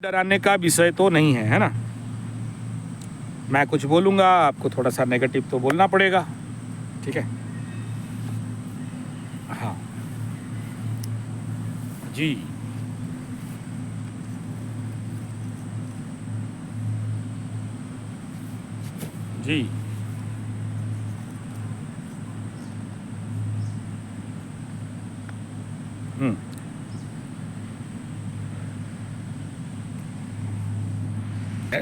डराने का विषय तो नहीं है, है ना। मैं कुछ बोलूँगा, आपको थोड़ा सा नेगेटिव तो बोलना पड़ेगा, ठीक है। हाँ जी, जी।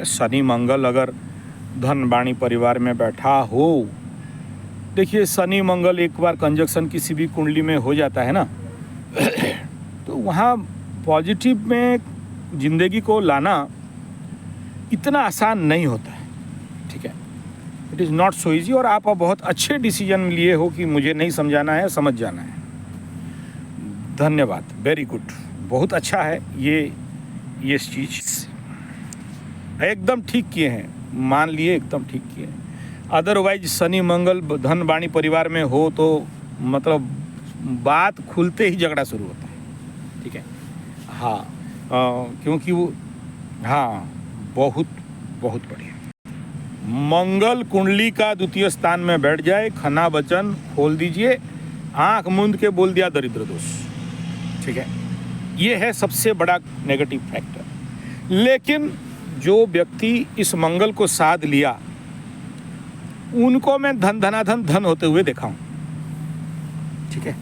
शनि मंगल अगर धन वाणी परिवार में बैठा हो, देखिए शनि मंगल एक बार कंजक्शन किसी भी कुंडली में हो जाता है ना तो वहाँ पॉजिटिव में जिंदगी को लाना इतना आसान नहीं होता है, ठीक है। It is not so easy. और आप बहुत अच्छे डिसीजन लिए हो कि मुझे नहीं समझाना है, समझ जाना है। धन्यवाद, वेरी गुड, बहुत अच्छा है ये चीज़ एकदम ठीक किए हैं, मान लिए एकदम ठीक किए हैं। अदरवाइज शनि मंगल धन वाणी परिवार में हो तो मतलब बात खुलते ही झगड़ा शुरू होता है, ठीक है। हाँ क्योंकि वो हाँ बहुत बहुत बढ़िया। मंगल कुंडली का द्वितीय स्थान में बैठ जाए, खना वचन खोल दीजिए, आंख मूंद के बोल दिया दरिद्र दोष, ठीक है। ये है सबसे बड़ा नेगेटिव फैक्टर। लेकिन जो व्यक्ति इस मंगल को साध लिया उनको मैं धन धनाधन धन होते हुए देखा हूं, ठीक है।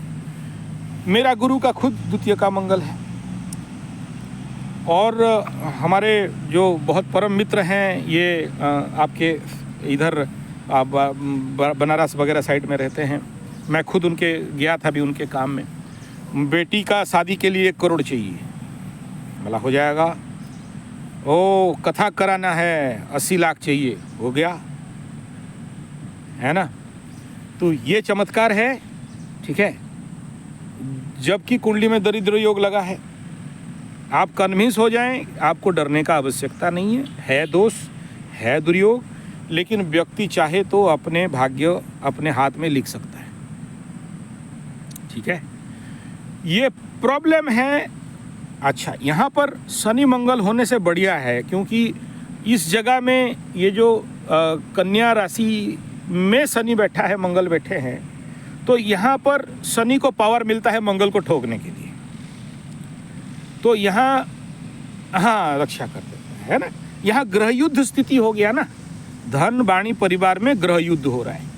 मेरा गुरु का खुद द्वितीय का मंगल है और हमारे जो बहुत परम मित्र हैं ये आपके इधर बनारस वगैरह साइड में रहते हैं। मैं खुद उनके गया था भी उनके काम में। बेटी का शादी के लिए 1 करोड़ चाहिए, भला हो जाएगा। ओ कथा कराना है 80 लाख चाहिए, हो गया, है ना। तो ये चमत्कार है, ठीक है। जबकि कुंडली में दरिद्र योग लगा है, आप कन्विंस हो जाएं, आपको डरने का आवश्यकता नहीं है दोष, है दुर्योग, लेकिन व्यक्ति चाहे तो अपने भाग्य अपने हाथ में लिख सकता है, ठीक है। ये प्रॉब्लम है। अच्छा, यहाँ पर शनि मंगल होने से बढ़िया है क्योंकि इस जगह में ये जो कन्या राशि में शनि बैठा है, मंगल बैठे हैं, तो यहाँ पर शनि को पावर मिलता है मंगल को ठोकने के लिए। तो यहाँ हाँ रक्षा कर देता है ना। यहाँ ग्रह युद्ध स्थिति हो गया ना, धन वाणी परिवार में ग्रह युद्ध हो रहा है।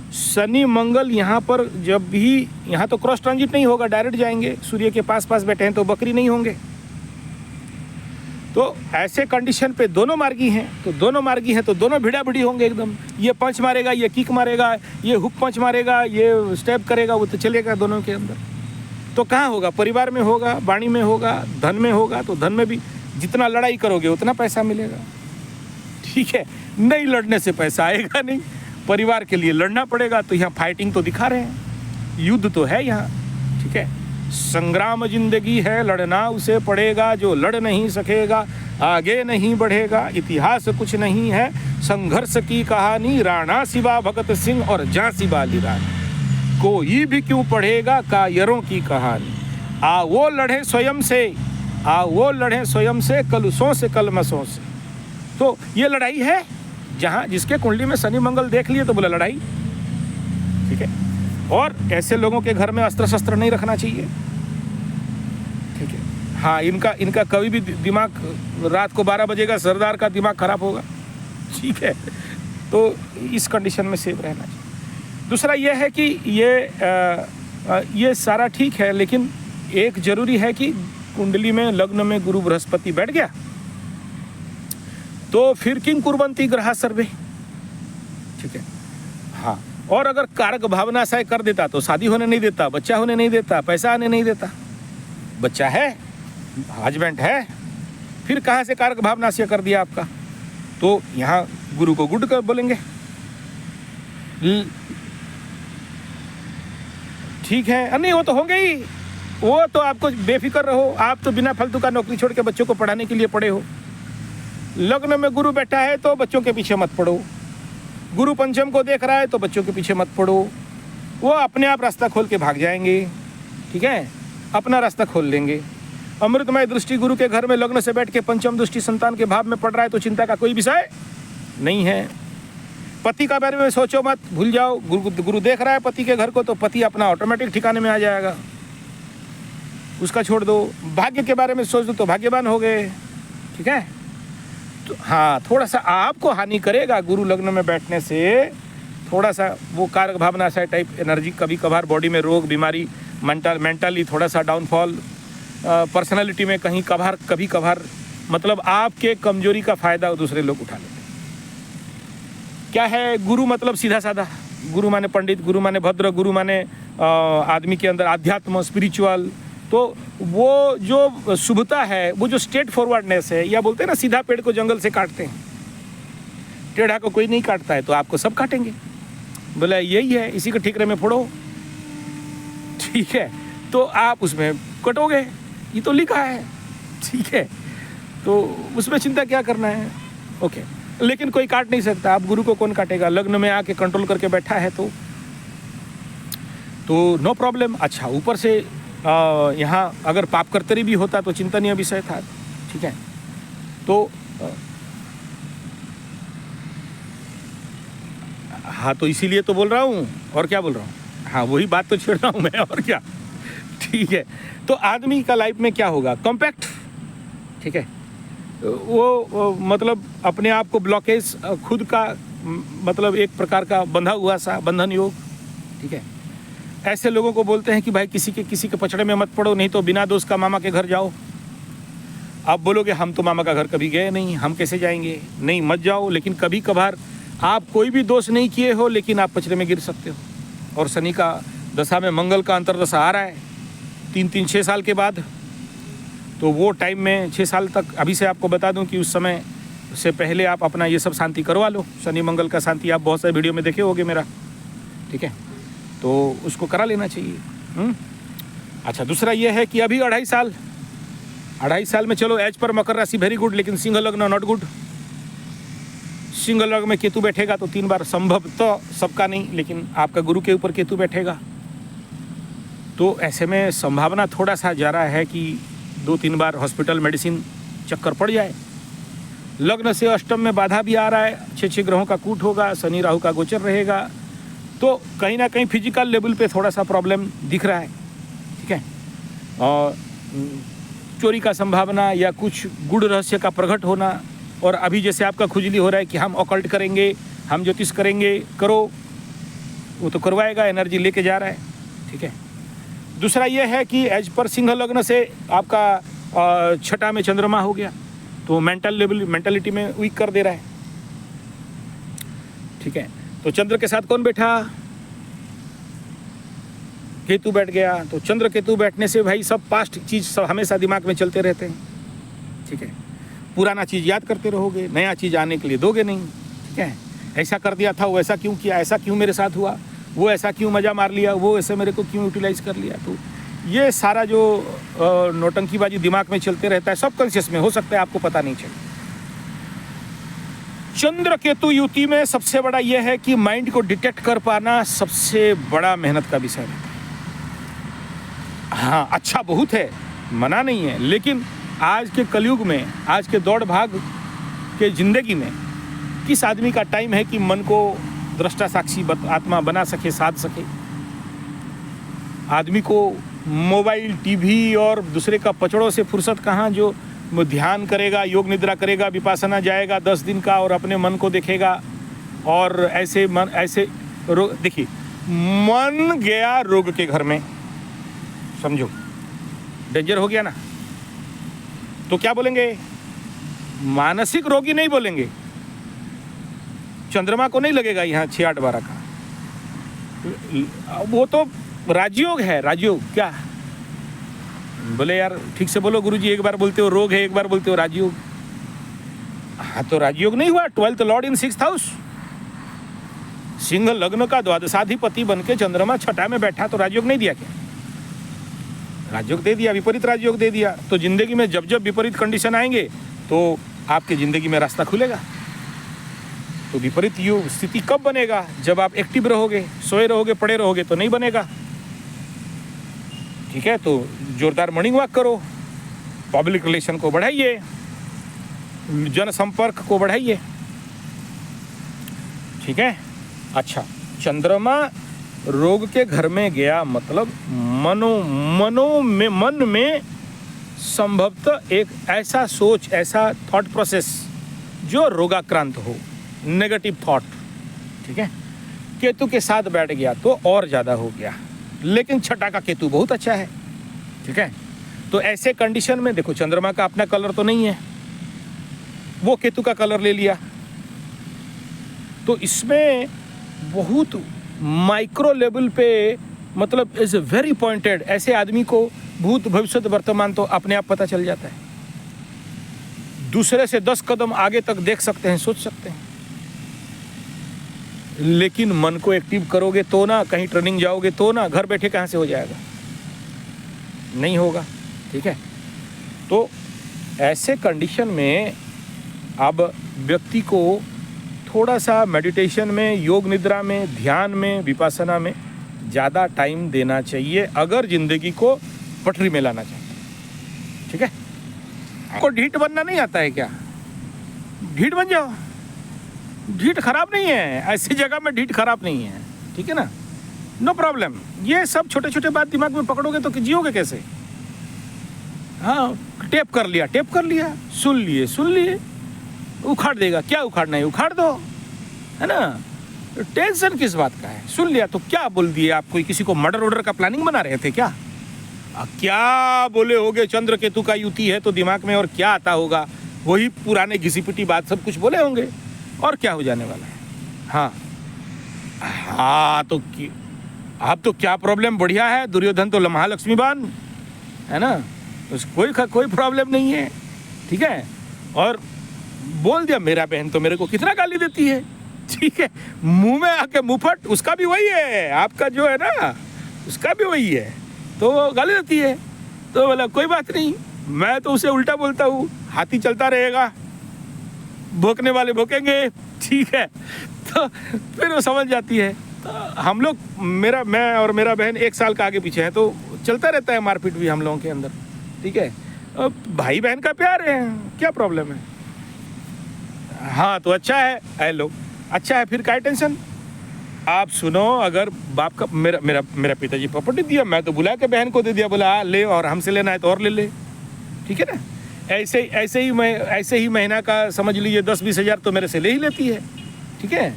शनि मंगल यहाँ पर जब भी, यहाँ तो क्रॉस ट्रांजिट नहीं होगा, डायरेक्ट जाएंगे, सूर्य के पास पास बैठे हैं तो बकरी नहीं होंगे। तो ऐसे कंडीशन पे दोनों मार्गी हैं, तो दोनों मार्गी हैं तो दोनों भिड़ा भिड़ी होंगे एकदम। ये पंच मारेगा, ये किक मारेगा, ये हुक पंच मारेगा, ये स्टेप करेगा, वो तो चलेगा दोनों के अंदर। तो कहाँ होगा? परिवार में होगा, वाणी में होगा, धन में होगा। तो धन में भी जितना लड़ाई करोगे उतना पैसा मिलेगा, ठीक है। नहीं लड़ने से पैसा आएगा नहीं, परिवार के लिए लड़ना पड़ेगा। तो यहाँ फाइटिंग तो दिखा रहे हैं, युद्ध तो है यहाँ, ठीक है। संग्राम जिंदगी है, लड़ना उसे पड़ेगा, जो लड़ नहीं सकेगा आगे नहीं बढ़ेगा। इतिहास कुछ नहीं है, संघर्ष की कहानी, राणा शिवा भगत सिंह और झांसी वाली रानी। कोई भी क्यों पढ़ेगा कायरों की कहानी। वो लड़े स्वयं से, वो लड़े स्वयं से, कलुषों से कलमसों से। तो ये लड़ाई है, जहाँ जिसके कुंडली में शनि मंगल देख लिए तो बोला लड़ाई, ठीक है। और ऐसे लोगों के घर में अस्त्र शस्त्र नहीं रखना चाहिए, ठीक है। हाँ, इनका कभी भी दिमाग रात को 12 बजेगा, सरदार का दिमाग खराब होगा, ठीक है। तो इस कंडीशन में सेफ रहना चाहिए। दूसरा यह है कि ये सारा ठीक है, लेकिन एक जरूरी है कि कुंडली में लग्न में गुरु बृहस्पति बैठ गया तो फिर किं कुर्वन्ति ग्रहा सर्वे, ठीक है। हाँ, और अगर कारक भावनाशय कर देता तो शादी होने नहीं देता, बच्चा होने नहीं देता, पैसा आने नहीं देता। बच्चा है, हस्बैंड है, फिर कहाँ से कारक भावनाशय कर दिया आपका? तो यहाँ गुरु को गुड कर बोलेंगे, ठीक है। नहीं, वो तो होंगे ही, वो तो आपको बेफिक्र रहो, आप तो बिना फालतू का नौकरी छोड़ के बच्चों को पढ़ाने के लिए पढ़े हो। लग्न में गुरु बैठा है तो बच्चों के पीछे मत पड़ो, गुरु पंचम को देख रहा है तो बच्चों के पीछे मत पड़ो, वो अपने आप रास्ता खोल के भाग जाएंगे, ठीक है, अपना रास्ता खोल लेंगे। अमृतमय दृष्टि गुरु के घर में लग्न से बैठ के पंचम दृष्टि संतान के भाव में पड़ रहा है तो चिंता का कोई विषय नहीं है। पति का बारे में सोचो मत, भूल जाओ। गुरु देख रहा है पति के घर को तो पति अपना ऑटोमेटिक ठिकाने में आ जाएगा, उसका छोड़ दो। भाग्य के बारे में सोच दो तो भाग्यवान हो गए। ठीक है, तो हाँ, थोड़ा सा आपको हानि करेगा गुरु लग्न में बैठने से, थोड़ा सा वो कारक भावना सा टाइप एनर्जी, कभी कभार बॉडी में रोग बीमारी, मेंटली थोड़ा सा डाउनफॉल, पर्सनालिटी में कभी कभार मतलब आपके कमजोरी का फ़ायदा दूसरे लोग उठा लेते हैं। क्या है गुरु मतलब सीधा साधा, गुरु माने पंडित, गुरु माने भद्र, गुरु माने आदमी के अंदर आध्यात्म, स्पिरिचुअल। तो वो जो शुभता है, वो जो स्ट्रेट फॉरवर्डनेस है, या बोलते हैं ना सीधा पेड़ को जंगल से काटते हैं, टेढ़ा को कोई नहीं काटता है, तो आपको सब काटेंगे। बोला यही है, इसी को ठीकरे में फोड़ो। ठीक है, तो आप उसमें कटोगे, ये तो लिखा है। ठीक है, तो उसमें चिंता क्या करना है। ओके, लेकिन कोई काट नहीं सकता। आप गुरु को कौन काटेगा? लग्न में आके कंट्रोल करके बैठा है तो नो प्रॉब्लम। अच्छा, ऊपर से यहाँ अगर पाप कर्तरी भी होता तो चिंतनीय विषय था। ठीक है, तो हाँ, तो इसीलिए तो बोल रहा हूँ, और क्या बोल रहा हूँ, हाँ वही बात तो छेड़ रहा हूँ मैं, और क्या। ठीक है, तो आदमी का लाइफ में क्या होगा? कॉम्पैक्ट। ठीक है, वो मतलब अपने आप को ब्लॉकेज, खुद का मतलब एक प्रकार का बंधा हुआ सा बंधन योग। ठीक है, ऐसे लोगों को बोलते हैं कि भाई किसी के पचड़े में मत पड़ो, नहीं तो बिना दोष का मामा के घर जाओ। आप बोलोगे हम तो मामा का घर कभी गए नहीं, हम कैसे जाएंगे? नहीं, मत जाओ। लेकिन कभी कभार आप कोई भी दोष नहीं किए हो, लेकिन आप पचड़े में गिर सकते हो। और शनि का दशा में मंगल का अंतर्दशा आ रहा है 3-6 साल के बाद, तो वो टाइम में 6 साल तक, अभी से आपको बता दूं कि उस समय से पहले आप अपना ये सब शांति करवा लो। शनि मंगल का शांति आप बहुत सारे वीडियो में देखे होगे मेरा। ठीक है, तो उसको करा लेना चाहिए। अच्छा, दूसरा ये है कि अभी 2.5 साल में चलो एज पर मकर राशि वेरी गुड, लेकिन सिंह लग्न नॉट गुड। सिंह लग्न में केतु बैठेगा तो 3 बार, संभव तो सबका नहीं, लेकिन आपका गुरु के ऊपर केतु बैठेगा, तो ऐसे में संभावना थोड़ा सा ज़्यादा है कि 2-3 बार हॉस्पिटल मेडिसिन चक्कर पड़ जाए। लग्न से अष्टम में बाधा भी आ रहा है, 6 ग्रहों का कूट होगा, शनि राहु का गोचर रहेगा, तो कहीं ना कहीं फिजिकल लेवल पे थोड़ा सा प्रॉब्लम दिख रहा है। ठीक है, और चोरी का संभावना या कुछ गुड़ रहस्य का प्रकट होना, और अभी जैसे आपका खुजली हो रहा है कि हम ऑकल्ट करेंगे, हम ज्योतिष करेंगे, करो, वो तो करवाएगा, एनर्जी लेके जा रहा है। ठीक है, दूसरा ये है कि एज पर सिंह लग्न से आपका 6 में चंद्रमा हो गया, तो मेंटलिटी में वीक कर दे रहा है। ठीक है, तो चंद्र के साथ कौन बैठा? केतु बैठ गया। तो चंद्र केतु बैठने से भाई सब पास्ट चीज़ सब हमेशा दिमाग में चलते रहते हैं। ठीक है, पुराना चीज़ याद करते रहोगे, नया चीज़ आने के लिए दोगे नहीं। ठीक है, ऐसा कर दिया था, वो ऐसा क्यों किया, ऐसा क्यों मेरे साथ हुआ, वो ऐसा क्यों मज़ा मार लिया, वो ऐसे मेरे को क्यों यूटिलाइज कर लिया। तो ये सारा जो नौटंकीबाजी दिमाग में चलते रहता है, सब कॉन्शियस में हो सकता है, आपको पता नहीं चले। चंद्र केतु युति में सबसे बड़ा यह है कि माइंड को डिटेक्ट कर पाना सबसे बड़ा मेहनत का विषय है। हाँ, अच्छा बहुत है, मना नहीं है, लेकिन आज के कलयुग में, आज के दौड़ भाग के जिंदगी में किस आदमी का टाइम है कि मन को दृष्टा साक्षी आत्मा बना सके, साध सके। आदमी को मोबाइल, टीवी और दूसरे का पचड़ों से फुर्सत कहाँ, जो ध्यान करेगा, योग निद्रा करेगा, विपासना जाएगा 10 दिन का और अपने मन को देखेगा। और ऐसे देखिए, मन गया रोग के घर में, समझो डेंजर हो गया ना, तो क्या बोलेंगे? मानसिक रोगी नहीं बोलेंगे। चंद्रमा को नहीं लगेगा यहाँ 6-8-12 का, वो तो राजयोग है। राजयोग क्या बोले यार, ठीक से बोलो गुरुजी, एक बार बोलते हो रोग है, एक बार बोलते हो राजयोग। हाँ, तो राजयोग नहीं हुआ। 12th लॉर्ड इन 6th हाउस, सिंह लग्न का द्वादशाधिपति बन के चंद्रमा 6 में बैठा, तो राजयोग नहीं दिया क्या? राजयोग दे दिया, विपरीत राजयोग दे दिया। तो जिंदगी में जब जब विपरीत कंडीशन आएंगे तो आपके जिंदगी में रास्ता खुलेगा। तो विपरीत योग स्थिति कब बनेगा? जब आप एक्टिव रहोगे, सोए रहोगे, पड़े रहोगे, तो नहीं बनेगा। ठीक है, तो जोरदार मॉर्निंग वॉक करो, पब्लिक रिलेशन को बढ़ाइए, जनसंपर्क को बढ़ाइए, ठीक है। अच्छा, चंद्रमा रोग के घर में गया मतलब मन में संभवतः एक ऐसा सोच, ऐसा थॉट प्रोसेस जो रोगाक्रांत हो, नेगेटिव थॉट, ठीक है। केतु के साथ बैठ गया तो और ज़्यादा हो गया, लेकिन छठा का केतु बहुत अच्छा है, ठीक है। तो ऐसे कंडीशन में देखो, चंद्रमा का अपना कलर तो नहीं है, वो केतु का कलर ले लिया, तो इसमें बहुत माइक्रो लेवल पे मतलब इज वेरी पॉइंटेड, ऐसे आदमी को भूत भविष्य वर्तमान तो अपने आप पता चल जाता है, दूसरे से 10 कदम आगे तक देख सकते हैं, सोच सकते हैं। लेकिन मन को एक्टिव करोगे तो ना, कहीं ट्रेनिंग जाओगे तो ना, घर बैठे कहाँ से हो जाएगा, नहीं होगा, ठीक है। तो ऐसे कंडीशन में अब व्यक्ति को थोड़ा सा मेडिटेशन में, योग निद्रा में, ध्यान में, विपස්සना में ज़्यादा टाइम देना चाहिए अगर जिंदगी को पटरी में लाना चाहते हैं, ठीक है। आपको ढीठ बनना नहीं आता है क्या? ढीठ बन जाओ, ढीठ खराब नहीं है, ऐसी जगह में ढीठ खराब नहीं है, ठीक है ना, नो प्रॉब्लम। ये सब छोटे छोटे बात दिमाग में पकड़ोगे तो जियोगे कैसे? हाँ, टेप कर लिया, सुन लिए, उखाड़ देगा, क्या उखाड़ना है उखाड़ दो, है ना, तो टेंशन किस बात का है? सुन लिया तो क्या बोल दिए? आप कोई किसी को मर्डर ऑर्डर का प्लानिंग बना रहे थे क्या? क्या बोले होगे, चंद्र केतु का युति है तो दिमाग में और क्या आता होगा, वही पुराने घिसी पिटी बात सब कुछ बोले होंगे, और क्या हो जाने वाला है। हाँ तो अब तो क्या प्रॉब्लम, बढ़िया है, दुर्योधन तो लम्हा लक्ष्मीबान है ना, तो कोई प्रॉब्लम नहीं है, ठीक है। और बोल दिया, मेरा बहन तो मेरे को कितना गाली देती है, ठीक है, मुंह में आके मुंहफट, उसका भी वही है, आपका जो है ना उसका भी वही है, तो वो गाली देती है, तो बोला कोई बात नहीं, मैं तो उसे उल्टा बोलता हूँ, हाथी चलता रहेगा, भोंकने वाले भोंकेंगे, ठीक है। तो फिर वो समझ जाती है। तो हम लोग, मैं और मेरा बहन 1 साल का आगे पीछे है, तो चलता रहता है मारपीट भी हम लोगों के अंदर, ठीक है। भाई बहन का प्यार है, क्या प्रॉब्लम है? हाँ तो अच्छा है, हेलो, अच्छा है, फिर क्या टेंशन। आप सुनो, अगर बाप का मेरा पिताजी प्रॉपर्टी दिया, मैं तो बुला के बहन को दे दिया, बोला ले, और हमसे लेना है तो और ले, ठीक है ना। ऐसे ही महीना का समझ लीजिए 10-20 हज़ार तो मेरे से ले ही लेती है, ठीक है।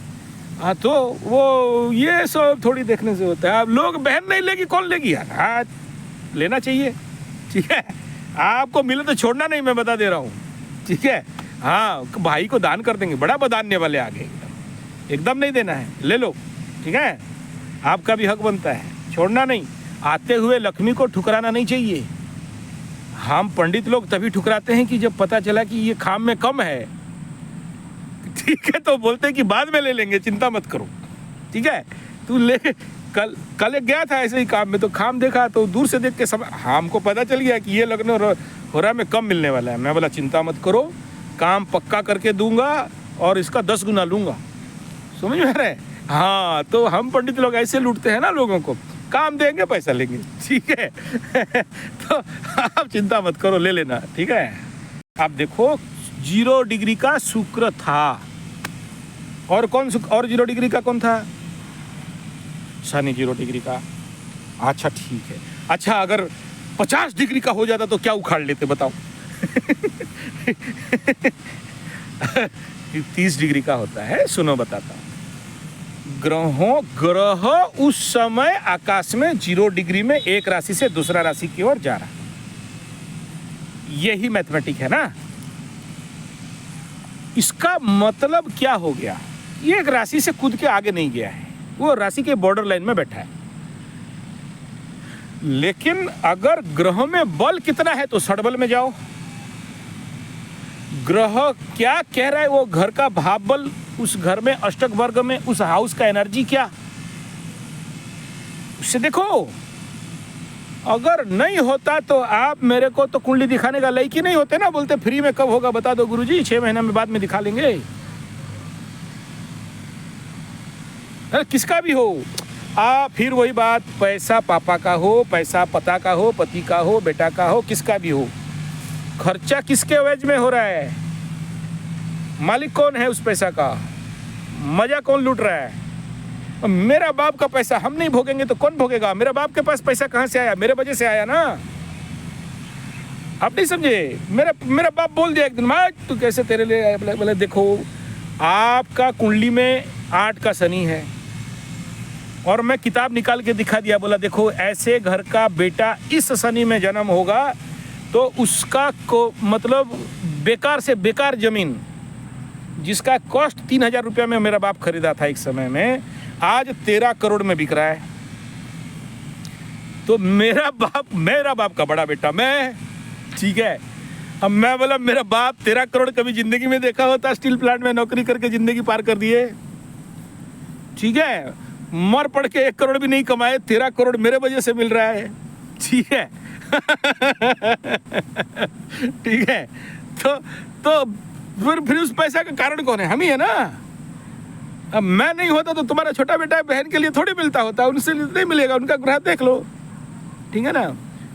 हाँ तो वो ये सब थोड़ी देखने से होता है। अब लोग, बहन नहीं लेगी कौन लेगी यार? हाँ लेना चाहिए, ठीक है। आपको मिले तो छोड़ना नहीं, मैं बता दे रहा हूँ, ठीक है। हाँ, भाई को दान कर देंगे, बड़ा बदान्य वाले आगे, एकदम नहीं देना है, ले लो, ठीक है। आपका भी हक बनता है, छोड़ना नहीं। आते हुए लक्ष्मी को ठुकराना नहीं चाहिए। हम पंडित लोग तभी ठुकराते हैं कि जब पता चला कि ये खाम में कम है, ठीक है, तो बोलते हैं कि बाद में ले लेंगे, चिंता मत करो, ठीक है। तू ले, कल एक गया था ऐसे ही काम में, तो खाम देखा तो दूर से देख के हमको पता चल गया कि ये लगने हो रहा में कम मिलने वाला है। मैं बोला चिंता मत करो, काम पक्का करके दूंगा और इसका 10 गुना लूंगा, समझ में आ रहा है? हाँ, तो हम पंडित लोग ऐसे लूटते हैं ना लोगों को, काम देंगे पैसा लेंगे, ठीक है। तो आप चिंता मत करो, ले लेना, ठीक है। आप देखो 0 डिग्री का शुक्र था, और 0 डिग्री का कौन था? शनि 0 डिग्री का। अच्छा ठीक है, अच्छा अगर 50 डिग्री का हो जाता तो क्या उखाड़ लेते बताओ? 30 डिग्री का होता है, सुनो बताता हूँ। ग्रह उस समय आकाश में 0 डिग्री में एक राशि से दूसरा राशि की ओर जा रहा, यही मैथमेटिक है ना। इसका मतलब क्या हो गया? ये एक राशि से कूद के आगे नहीं गया है, वो राशि के बॉर्डर लाइन में बैठा है। लेकिन अगर ग्रह में बल कितना है तो षडबल में जाओ। ग्रह क्या कह रहा है, वो घर का भाव बल, उस घर में अष्टक वर्ग में उस हाउस का एनर्जी क्या, उससे देखो। अगर नहीं होता तो आप मेरे को तो कुंडली दिखाने का लायक ही नहीं होते ना, बोलते फ्री में कब होगा बता दो गुरुजी, 6 महीना में बाद में दिखा लेंगे। किसका भी हो, फिर वही बात, पैसा पापा का हो, पैसा पता का हो, पति का हो, बेटा का हो, किसका भी हो, खर्चा किसके एवज में हो रहा है? मालिक कौन है उस पैसा का? मजा कौन लूट रहा है? मेरा बाप का पैसा हम नहीं भोगेंगे तो कौन भोगेगा? मेरा बाप के पास पैसा कहाँ से आया? मेरे वजह से आया ना। आप नहीं समझे? मेरा बाप बोल दिया एक दिन, माँ तू कैसे तेरे लिए, बोले देखो आपका कुंडली में 8 का शनि है, और मैं किताब निकाल के दिखा दिया, बोला देखो ऐसे घर का बेटा इस शनि में जन्म होगा तो उसका को मतलब बेकार से बेकार जमीन जिसका कॉस्ट 3,000 रुपया में मेरा बाप खरीदा था एक समय में, आज 13 करोड़ में बिक रहा है। तो मेरा बाप का बड़ा बेटा मैं, ठीक है। अब मैं बोला मेरा बाप 13 करोड़ कभी जिंदगी में देखा होता? स्टील प्लांट में नौकरी करके जिंदगी पार कर दिए, ठीक है। मर पड़ के 1 करोड़ भी नहीं कमाए, 13 करोड़ मेरे वजह से मिल रहा है, ठीक है। ठीक है। तो फिर उस पैसा का कारण कौन है? हम ही है ना। अब मैं नहीं होता तो तुम्हारा छोटा बेटा बहन के लिए थोड़ी मिलता होता, उनसे नहीं मिलेगा, उनका ग्रह देख लो, ठीक है ना।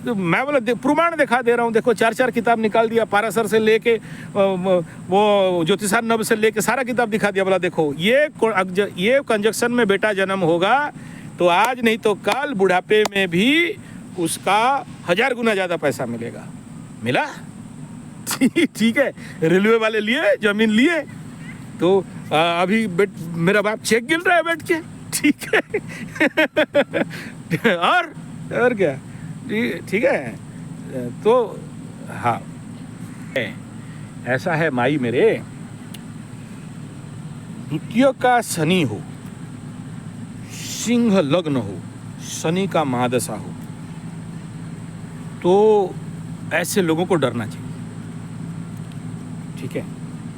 तो मैं बोला प्रमाण दिखा दे रहा हूँ, देखो 4 किताब निकाल दिया, पारासर से लेके वो ज्योतिषार नव से लेके सारा किताब दिखा दिया, बोला देखो ये कंजक्शन में बेटा जन्म होगा तो आज नहीं तो कल बुढ़ापे में भी उसका 1000 गुना ज़्यादा पैसा मिलेगा। मिला, ठीक है। रेलवे वाले लिए, जमीन लिए, तो अभी मेरा बाप चेक गिन रहा है बैठ के, ठीक है। और क्या, ठीक है। तो हाँ ऐसा है माई मेरे, द्वितीय का शनि हो, सिंह लग्न हो, शनि का महादशा हो, तो ऐसे लोगों को डरना चाहिए, ठीक है।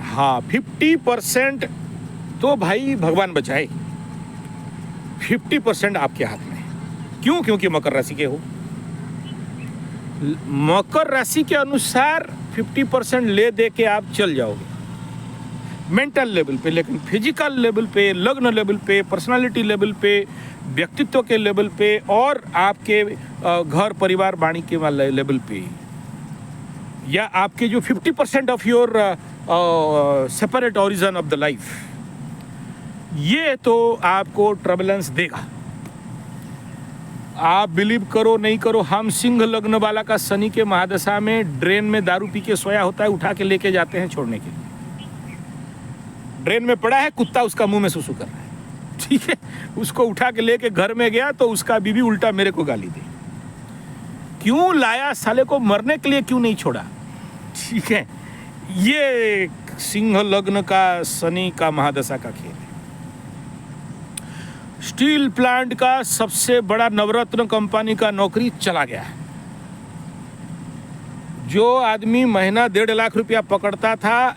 हाँ 50% तो भाई भगवान बचाए, 50% आपके हाथ में है। क्यों? क्योंकि मकर राशि के हो। मकर राशि के अनुसार 50% ले दे के आप चल जाओगे मेंटल लेवल पे, लेकिन फिजिकल लेवल पे, लग्न लेवल पे, पर्सनालिटी लेवल पे, व्यक्तित्व के लेवल पे और आपके घर परिवार वाणी के वाले लेवल पे, या आपके जो 50% of your separate origin of the life, ये तो आपको ट्रबलेंस देगा। आप बिलीव करो नहीं करो, हम सिंह लग्न वाला का शनि के महादशा में ड्रेन में दारू पी के सोया होता है, उठा के लेके जाते हैं छोड़ने के लिए। ड्रेन में पड़ा है, कुत्ता उसका मुंह में सुसु कर रहा है, ठीक है। उसको उठा के लेके घर में गया तो उसका बीवी उल्टा मेरे को गाली दी, क्यों लाया साले को, मरने के लिए क्यों नहीं छोड़ा, ठीक है। ये सिंह लग्न का शनि का महादशा का खेल है। स्टील प्लांट का सबसे बड़ा नवरत्न कंपनी का नौकरी चला गया है। जो आदमी महीना 1.5 लाख रुपया पकड़ता था,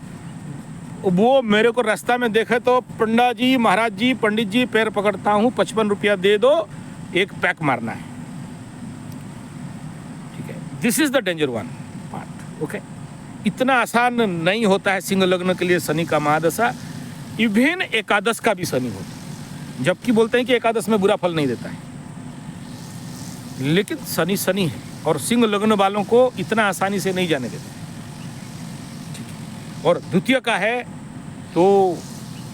वो मेरे को रास्ता में देखे तो पंडा जी, महाराज जी, पंडित जी, पैर पकड़ता हूँ, 55 रुपया दे दो, एक पैक मारना है, ठीक है। This is the danger one part, okay. इतना आसान नहीं होता है सिंह लग्न के लिए शनि का महादशा। इवन एकादश का भी शनि होता है, जबकि बोलते हैं कि एकादश में बुरा फल नहीं देता है, लेकिन शनि शनि है और सिंह लग्न वालों को इतना आसानी से नहीं जाने देता। और द्वितीय का है तो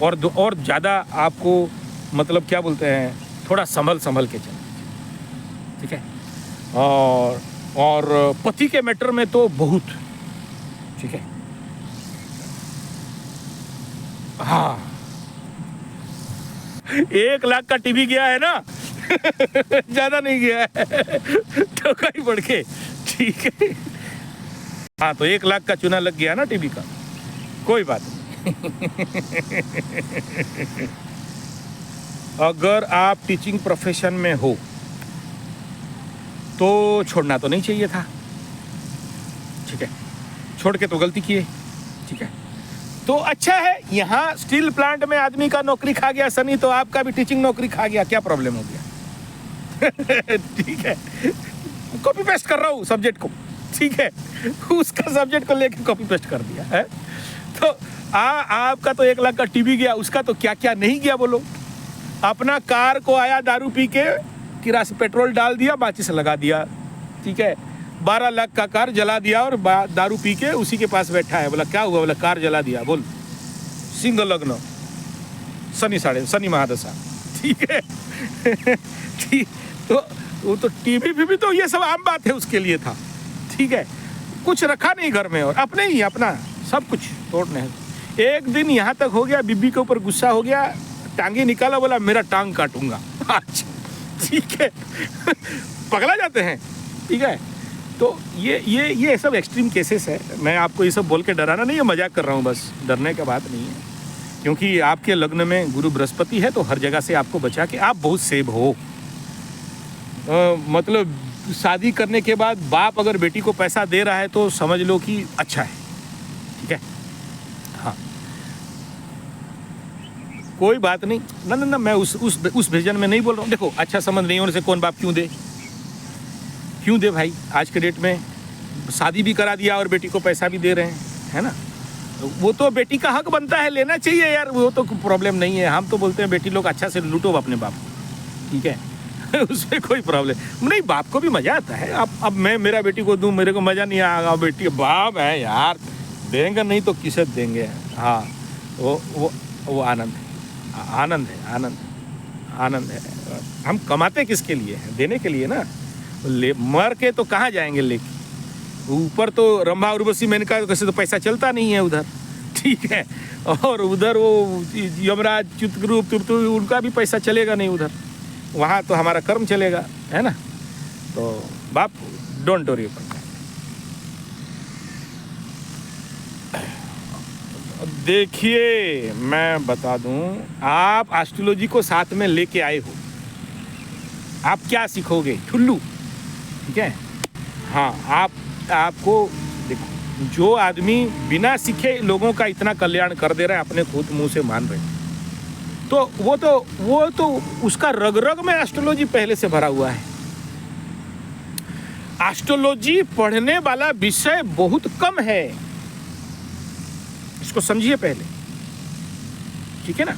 और ज़्यादा आपको मतलब क्या बोलते हैं, थोड़ा संभल के चलना, ठीक है। और पति के मैटर में तो बहुत, ठीक है। हाँ 1 लाख का टीवी गया है ना, ज़्यादा नहीं गया है, तो कहीं बढ़ के, ठीक है। हाँ तो 1 लाख का चूना लग गया ना टीवी का, कोई बात नहीं। अगर आप टीचिंग प्रोफेशन में हो तो छोड़ना तो नहीं चाहिए था, ठीक है। छोड़ के तो गलती किए, ठीक है। तो अच्छा है, यहाँ स्टील प्लांट में आदमी का नौकरी खा गया शनि, तो आपका भी टीचिंग नौकरी खा गया, क्या प्रॉब्लम हो गया? ठीक है, कॉपी पेस्ट कर रहा हूँ सब्जेक्ट को, ठीक है। उसका सब्जेक्ट को लेके कॉपी पेस्ट कर दिया है। तो आपका तो 1 लाख का टीवी गया, उसका तो क्या क्या नहीं गया बोलो। अपना कार को आया दारू पी के, किरासन पेट्रोल डाल दिया, माचिस लगा दिया, ठीक है। 12 लाख का कार जला दिया और दारू पी के उसी के पास बैठा है। बोला क्या हुआ? बोला कार जला दिया। बोल, सिंह लग्न, शनि महादशा, ठीक है। ठीक, तो वो तो टीवी भी तो ये सब आम बात है उसके लिए था, ठीक है। कुछ रखा नहीं घर में और अपने ही अपना सब कुछ तोड़ने हैं। एक दिन यहाँ तक हो गया, बीबी के ऊपर गुस्सा हो गया, टांगे निकाला, बोला मेरा टांग काटूंगा। अच्छा, ठीक है। पगला जाते हैं, ठीक है। तो ये सब एक्सट्रीम केसेस है। मैं आपको ये सब बोल के डराना नहीं है, मजाक कर रहा हूँ, बस डरने का बात नहीं है। क्योंकि आपके लग्न में गुरु बृहस्पति है तो हर जगह से आपको बचा के आप बहुत सेव हो। मतलब शादी करने के बाद बाप अगर बेटी को पैसा दे रहा है तो समझ लो कि अच्छा है, ठीक है। हाँ, कोई बात नहीं ना ना ना, मैं उस विजन में नहीं बोल रहा हूँ। देखो, अच्छा संबंध नहीं होने से कौन बाप क्यों दे भाई? आज के डेट में शादी भी करा दिया और बेटी को पैसा भी दे रहे हैं, है ना। वो तो बेटी का हक बनता है, लेना चाहिए यार, वो तो प्रॉब्लम नहीं है। हम तो बोलते हैं बेटी लोग अच्छा से लूटो अपने बाप को, ठीक है। उसमें कोई प्रॉब्लम नहीं, बाप को भी मजा आता है। अब मैं मेरा बेटी को दूं, मेरे को मजा नहीं आएगा। बेटी बाप है यार, देंगे नहीं तो किसे देंगे। हाँ, वो आनंद है। हम कमाते किसके लिए हैं? देने के लिए ना। मर के तो कहाँ जाएंगे लेके? ऊपर तो रंभा उर्वशी मेनका कैसे तो पैसा चलता नहीं है उधर, ठीक है। और उधर वो यमराज चित्रगुप्त उनका भी पैसा चलेगा नहीं उधर। वहाँ तो हमारा कर्म चलेगा, है ना। तो बाप डोंट वरी अबाउट दैट। देखिए, मैं बता दूं, आप एस्ट्रोलॉजी को साथ में लेके आए हो, आप क्या सीखोगे? ठुल्लू, ठीक है। हाँ, आपको देखो, जो आदमी बिना सीखे लोगों का इतना कल्याण कर दे रहा है, अपने खुद मुंह से मान रहे हैं, तो वो तो उसका रग रग में एस्ट्रोलॉजी पहले से भरा हुआ है। एस्ट्रोलॉजी पढ़ने वाला विषय बहुत कम है, इसको समझिए पहले, ठीक है ना।